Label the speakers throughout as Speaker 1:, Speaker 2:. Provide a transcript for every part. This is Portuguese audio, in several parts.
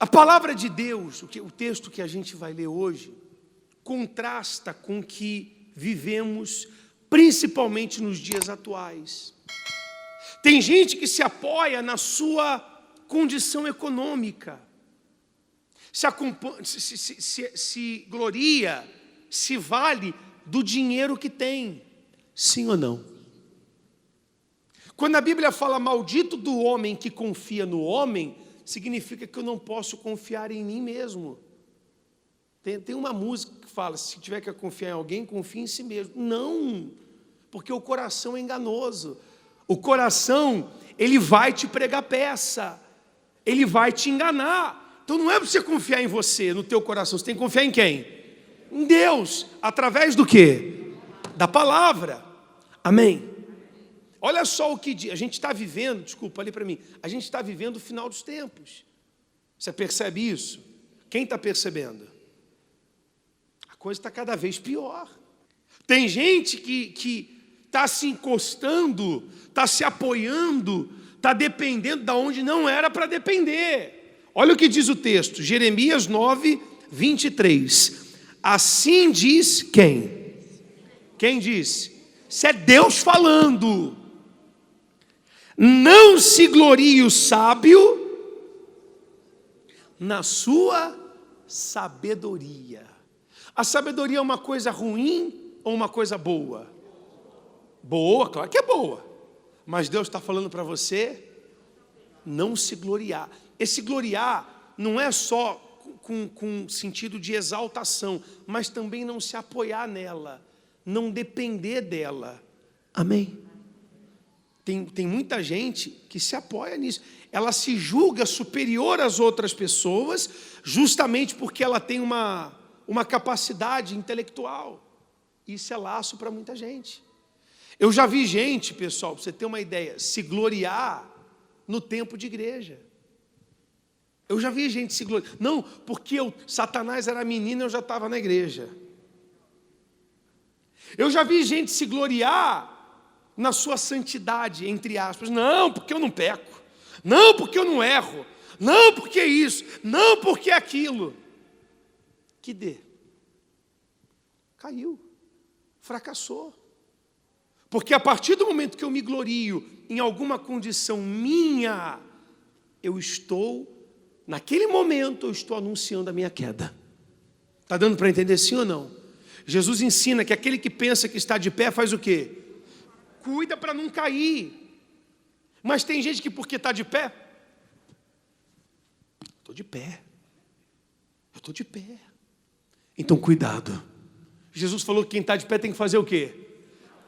Speaker 1: A palavra de Deus, o texto que a gente vai ler hoje, contrasta com o que vivemos, principalmente nos dias atuais. Tem gente que se apoia na sua condição econômica, se gloria, se vale do dinheiro que tem, sim ou não? Quando a Bíblia fala maldito do homem que confia no homem, significa que eu não posso confiar em mim mesmo. Tem uma música que fala, se tiver que confiar em alguém, confie em si mesmo. Não, porque o coração é enganoso. O coração, ele vai te pregar peça, ele vai te enganar. Então não é para você confiar em você, no teu coração, você tem que confiar em quem? Em Deus, através do quê? Da palavra. Amém? Olha só o que diz, a gente está vivendo, desculpa, ali para mim, a gente está vivendo o final dos tempos. Você percebe isso? Quem está percebendo? A coisa está cada vez pior. Tem gente que está se encostando, está se apoiando, está dependendo de onde não era para depender. Olha o que diz o texto, Jeremias 9, 23. Assim diz quem? Quem diz? Isso é Deus falando. Não se glorie o sábio na sua sabedoria. A sabedoria é uma coisa ruim ou uma coisa boa? Boa, claro que é boa. Mas Deus está falando para você não se gloriar. Esse gloriar não é só com sentido de exaltação, mas também não se apoiar nela, não depender dela. Amém? Tem muita gente que se apoia nisso. Ela se julga superior às outras pessoas, justamente porque ela tem uma capacidade intelectual. Isso é laço para muita gente. Eu já vi gente, pessoal, para você ter uma ideia, se gloriar no tempo de igreja. Eu já vi gente se gloriar. Não, porque Satanás era menino, eu já estava na igreja. Eu já vi gente se gloriar na sua santidade, entre aspas. Não, porque eu não peco. Não, porque eu não erro. Não, porque isso. Não, porque aquilo. Que dê. Caiu. Fracassou. Porque a partir do momento que eu me glorio em alguma condição minha, naquele momento, eu estou anunciando a minha queda. Está dando para entender sim ou não? Jesus ensina que aquele que pensa que está de pé faz o quê? Cuida para não cair. Mas tem gente que porque está de pé, estou de pé. Eu estou de pé. Então cuidado. Jesus falou que quem está de pé tem que fazer o quê?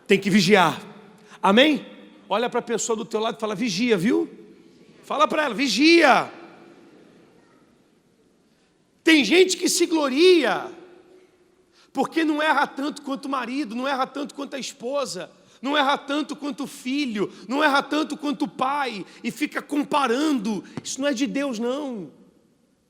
Speaker 1: Tem que vigiar. Amém? Olha para a pessoa do teu lado e fala, vigia, viu? Fala para ela, vigia. Tem gente que se gloria porque não erra tanto quanto o marido, não erra tanto quanto a esposa, não erra tanto quanto o filho, não erra tanto quanto o pai, e fica comparando. Isso não é de Deus, não.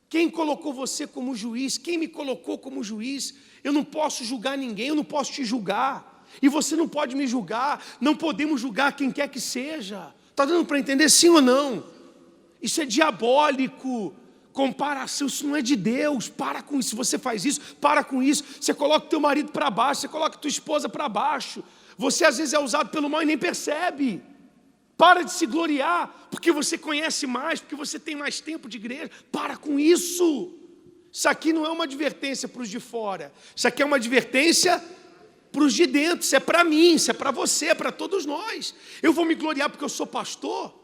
Speaker 1: Quem colocou você como juiz? Quem me colocou como juiz? Eu não posso julgar ninguém, eu não posso te julgar, e você não pode me julgar. Não podemos julgar quem quer que seja. Está dando para entender sim ou não? Isso é diabólico. Comparação, isso não é de Deus. Para com isso. Se você faz isso, para com isso. Você coloca o teu marido para baixo, você coloca a tua esposa para baixo. Você às vezes é usado pelo mal e nem percebe. Para de se gloriar, porque você conhece mais, porque você tem mais tempo de igreja. Para com isso. Isso aqui não é uma advertência para os de fora. Isso aqui é uma advertência para os de dentro. Isso é para mim, isso é para você, é para todos nós. Eu vou me gloriar porque eu sou pastor?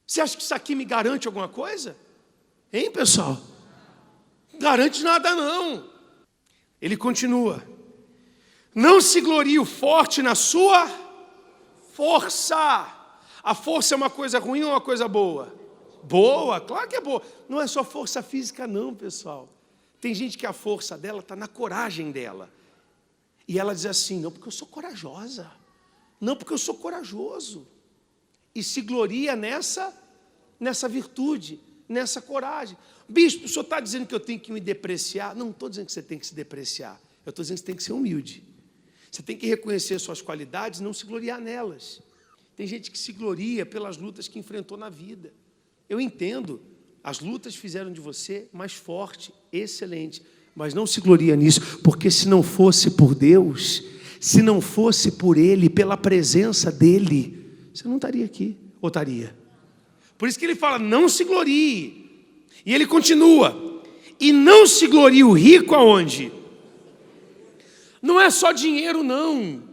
Speaker 1: Você acha que isso aqui me garante alguma coisa? Hein, pessoal? Não garante nada, não. Ele continua. Não se glorie o forte na sua força. A força é uma coisa ruim ou uma coisa boa? Boa, claro que é boa. Não é só força física, não, pessoal. Tem gente que a força dela está na coragem dela. E ela diz assim, não, porque eu sou corajosa. Não, porque eu sou corajoso. E se gloria nessa virtude, nessa coragem. Bispo, o senhor está dizendo que eu tenho que me depreciar? Não estou dizendo que você tem que se depreciar. Eu estou dizendo que você tem que ser humilde. Você tem que reconhecer suas qualidades e não se gloriar nelas. Tem gente que se gloria pelas lutas que enfrentou na vida. Eu entendo. As lutas fizeram de você mais forte, excelente. Mas não se gloria nisso, porque se não fosse por Deus, se não fosse por Ele, pela presença dEle, você não estaria aqui, ou estaria? Por isso que ele fala, não se glorie. E ele continua, e não se glorie o rico aonde? Não é só dinheiro, não.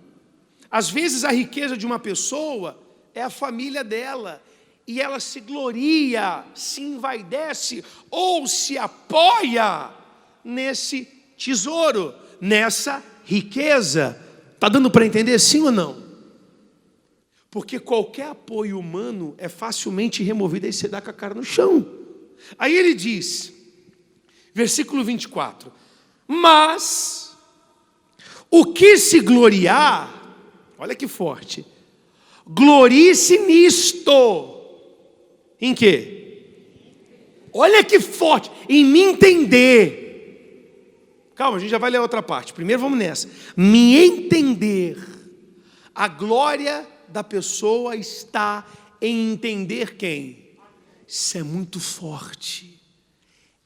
Speaker 1: Às vezes a riqueza de uma pessoa é a família dela, e ela se gloria, se envaidece, ou se apoia nesse tesouro, nessa riqueza. Está dando para entender sim ou não? Porque qualquer apoio humano é facilmente removido e você dá com a cara no chão. Aí ele diz, versículo 24, mas o que se gloriar, olha que forte, glorie-se nisto. Em quê? Olha que forte, em me entender. Calma, a gente já vai ler a outra parte. Primeiro vamos nessa. Me entender. A glória da pessoa está em entender quem? Isso é muito forte.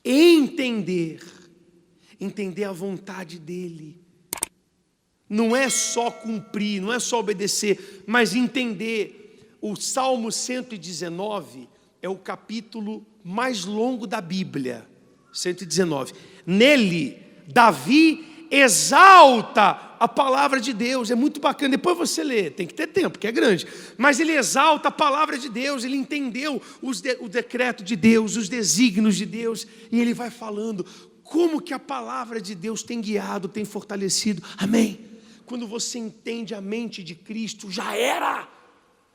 Speaker 1: Entender a vontade dele. Não é só cumprir, não é só obedecer, mas entender. O Salmo 119 é o capítulo mais longo da Bíblia, 119. Nele, Davi exalta a palavra de Deus, é muito bacana, depois você lê, tem que ter tempo, porque é grande, mas ele exalta a palavra de Deus, ele entendeu o decreto de Deus, os desígnios de Deus, e ele vai falando como que a palavra de Deus tem guiado, tem fortalecido, amém? Quando você entende a mente de Cristo, já era!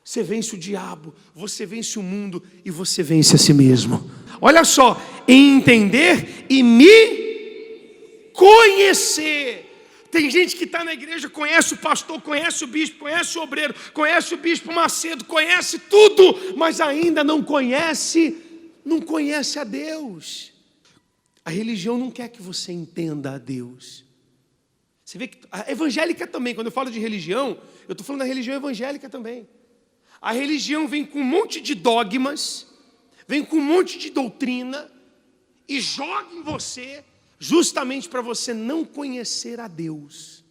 Speaker 1: Você vence o diabo, você vence o mundo e você vence a si mesmo. Olha só, entender e me conhecer. Tem gente que está na igreja, conhece o pastor, conhece o bispo, conhece o obreiro, conhece o bispo Macedo, conhece tudo, mas ainda não conhece a Deus. A religião não quer que você entenda a Deus. Você vê que a evangélica também, quando eu falo de religião, eu estou falando da religião evangélica também. A religião vem com um monte de dogmas, vem com um monte de doutrina e joga em você justamente para você não conhecer a Deus.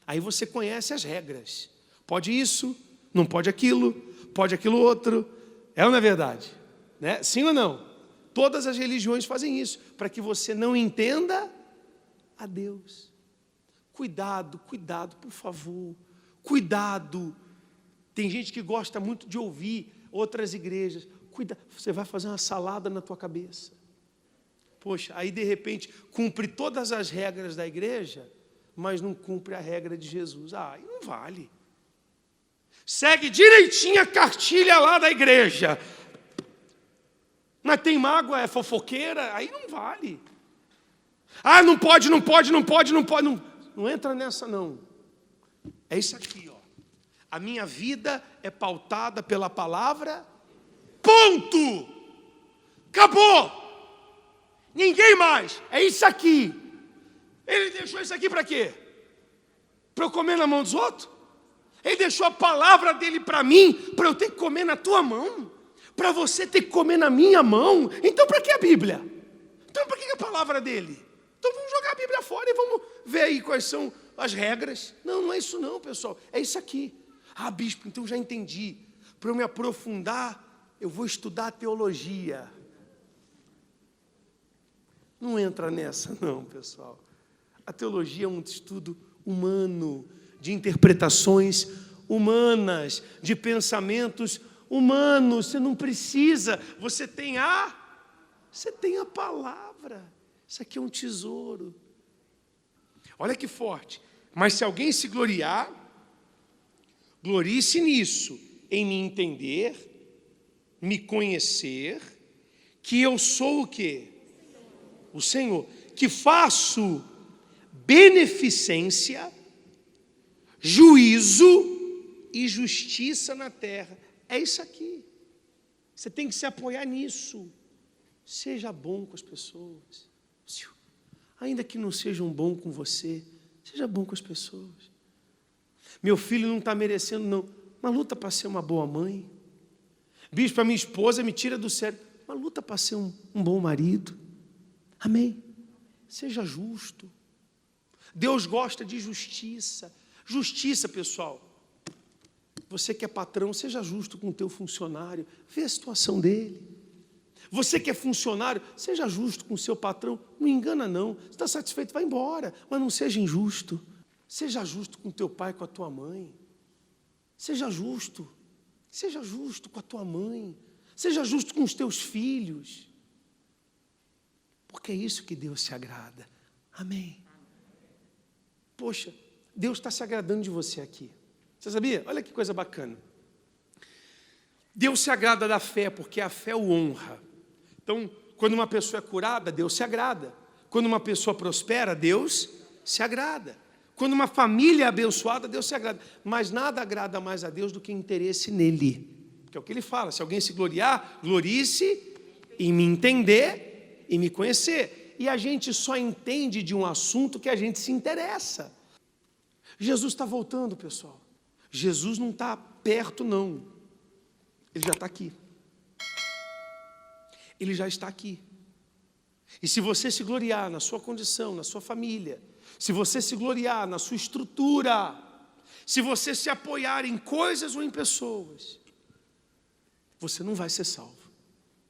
Speaker 1: Aí você conhece as regras. Pode isso, não pode aquilo outro. É ou não é verdade? Né? Sim ou não? Todas as religiões fazem isso, para que você não entenda a Deus. Cuidado, por favor. Cuidado. Tem gente que gosta muito de ouvir outras igrejas. Cuida, você vai fazer uma salada na tua cabeça. Poxa, aí de repente cumpre todas as regras da igreja, mas não cumpre a regra de Jesus. Aí não vale. Segue direitinho a cartilha lá da igreja. Mas tem mágoa, é fofoqueira, aí não vale. Ah, não pode. Não entra nessa não. É isso aqui, ó. A minha vida é pautada pela palavra, ponto! Acabou! Ninguém mais, é isso aqui. Ele deixou isso aqui para quê? Para eu comer na mão dos outros? Ele deixou a palavra dele para mim, para eu ter que comer na tua mão? Para você ter que comer na minha mão? Então para que a Bíblia? Então para que a palavra dele? Então vamos jogar a Bíblia fora e vamos ver aí quais são as regras. Não é isso não, pessoal, é isso aqui. Ah, bispo, então já entendi. Para eu me aprofundar, eu vou estudar teologia. Não entra nessa não, pessoal. A teologia é um estudo humano, de interpretações humanas, de pensamentos humanos. Você não precisa, você tem a palavra. Isso aqui é um tesouro. Olha que forte. Mas se alguém se gloriar, glorie-se nisso, em me entender, me conhecer, que eu sou o quê? O Senhor. Que faço beneficência, juízo e justiça na terra. É isso aqui. Você tem que se apoiar nisso. Seja bom com as pessoas. Ainda que não sejam bom com você, seja bom com as pessoas. Meu filho não está merecendo, não. Mas luta para ser uma boa mãe. Bispo, a minha esposa me tira do sério. Mas mas luta para ser um bom marido. Amém? Seja justo. Deus gosta de justiça. Justiça, pessoal. Você que é patrão, seja justo com o teu funcionário. Vê a situação dele. Você que é funcionário, seja justo com o seu patrão. Não engana não. Se está satisfeito, vai embora. Mas não seja injusto. Seja justo com o teu pai, com a tua mãe. Seja justo. Seja justo com a tua mãe. Seja justo com os teus filhos. Porque é isso que Deus se agrada. Amém. Poxa, Deus está se agradando de você aqui. Você sabia? Olha que coisa bacana. Deus se agrada da fé, porque a fé o honra. Então, quando uma pessoa é curada, Deus se agrada. Quando uma pessoa prospera, Deus se agrada. Quando uma família é abençoada, Deus se agrada. Mas nada agrada mais a Deus do que interesse nele. Que é o que ele fala. Se alguém se gloriar, glorie-se em me entender e me conhecer. E a gente só entende de um assunto que a gente se interessa. Jesus está voltando, pessoal. Jesus não está perto, não. Ele já está aqui. Ele já está aqui. E se você se gloriar na sua condição, na sua família, se você se gloriar na sua estrutura, se você se apoiar em coisas ou em pessoas, você não vai ser salvo.